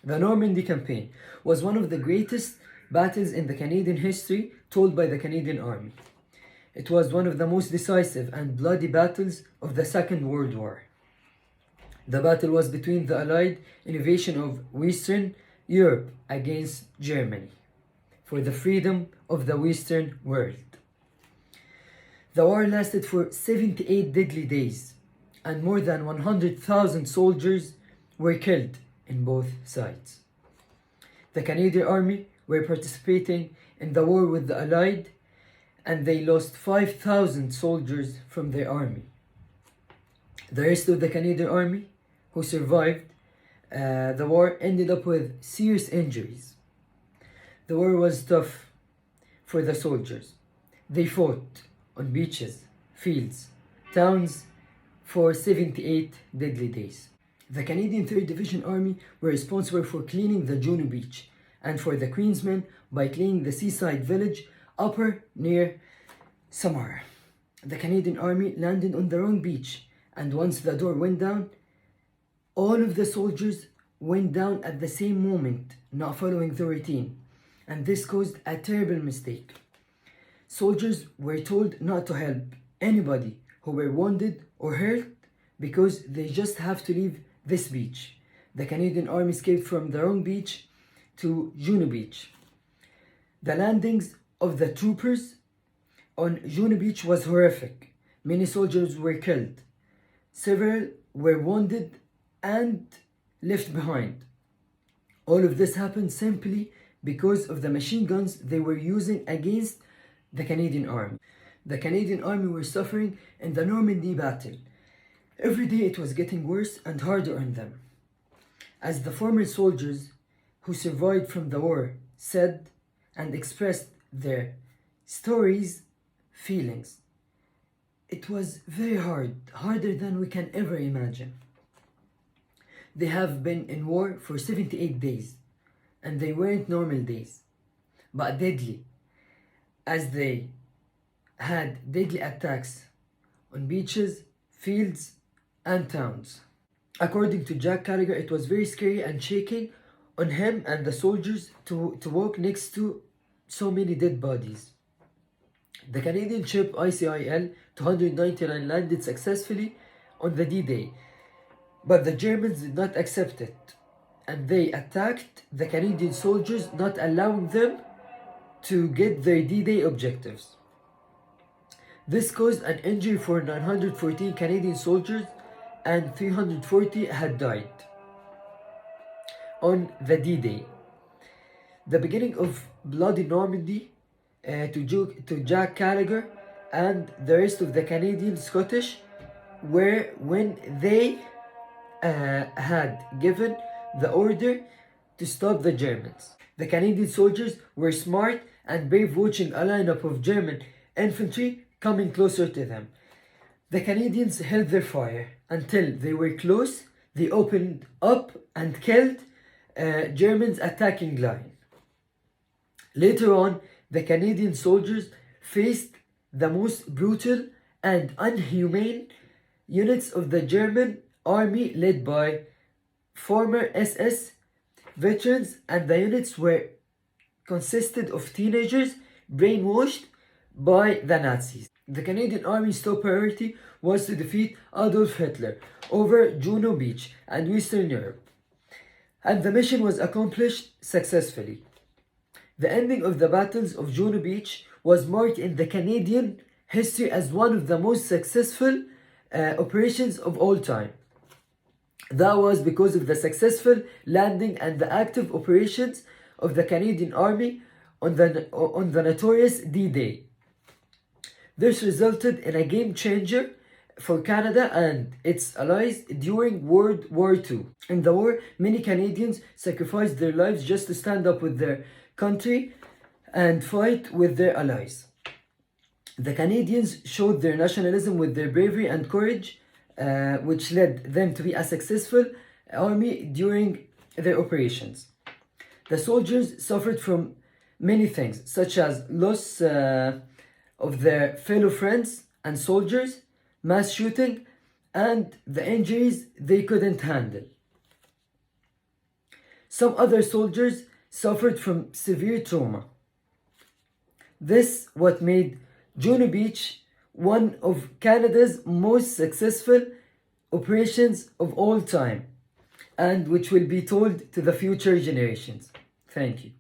The Normandy campaign was one of the greatest battles in the Canadian history told by the Canadian Army. It was one of the most decisive and bloody battles of the Second World War. The battle was between the Allied invasion of Western Europe against Germany for the freedom of the Western world. The war lasted for 78 deadly days, and more than 100,000 soldiers were killed in both sides. The Canadian Army were participating in the war with the Allied, and they lost 5,000 soldiers from their army. The rest of the Canadian Army who survived the war ended up with serious injuries. The war was tough for the soldiers. They fought on beaches, fields, towns for 78 deadly days. The Canadian 3rd Division Army were responsible for cleaning the Juno Beach, and for the Queensmen by cleaning the seaside village Upper near Samara. The Canadian Army landed on the wrong beach, and once the door went down, all of the soldiers went down at the same moment, not following the routine, and this caused a terrible mistake. Soldiers were told not to help anybody who were wounded or hurt because they just have to leave this beach. The Canadian Army escaped from the wrong beach to Juno Beach. The landings of the troopers on Juno Beach was horrific. Many soldiers were killed. Several were wounded and left behind. All of this happened simply because of the machine guns they were using against the Canadian Army. The Canadian Army were suffering in the Normandy battle. Every day it was getting worse and harder on them. As the former soldiers who survived from the war said and expressed their stories, feelings, it was very hard, harder than we can ever imagine. They have been in war for 78 days, and they weren't normal days, but deadly, as they had deadly attacks on beaches, fields, and towns. According to Jack Gallagher, it was very scary and shaking on him and the soldiers to walk next to so many dead bodies. The Canadian ship ICIL 299 landed successfully on the D-Day, but the Germans did not accept it, and they attacked the Canadian soldiers, not allowing them to get their D-Day objectives. This caused an injury for 914 Canadian soldiers, and 340 had died on the D-Day. The beginning of Bloody Normandy, to Jack Gallagher and the rest of the Canadian Scottish, were when they had given the order to stop the Germans. The Canadian soldiers were smart and brave, watching a lineup of German infantry coming closer to them. The Canadians held their fire until they were close. They opened up and killed Germans attacking line. Later on, the Canadian soldiers faced the most brutal and inhumane units of the German army, led by former SS veterans, and the units were consisted of teenagers brainwashed by the Nazis. The Canadian Army's top priority was to defeat Adolf Hitler over Juno Beach and Western Europe, and the mission was accomplished successfully. The ending of the battles of Juno Beach was marked in the Canadian history as one of the most successful operations of all time. That was because of the successful landing and the active operations of the Canadian Army on the notorious D-Day. This resulted in a game changer for Canada and its allies during World War II. In the war, many Canadians sacrificed their lives just to stand up with their country and fight with their allies. The Canadians showed their nationalism with their bravery and courage, which led them to be a successful army during their operations. The soldiers suffered from many things, such as loss of their fellow friends and soldiers, mass shooting, and the injuries they couldn't handle. Some other soldiers suffered from severe trauma. This what made Juno Beach one of Canada's most successful operations of all time, and which will be told to the future generations. Thank you.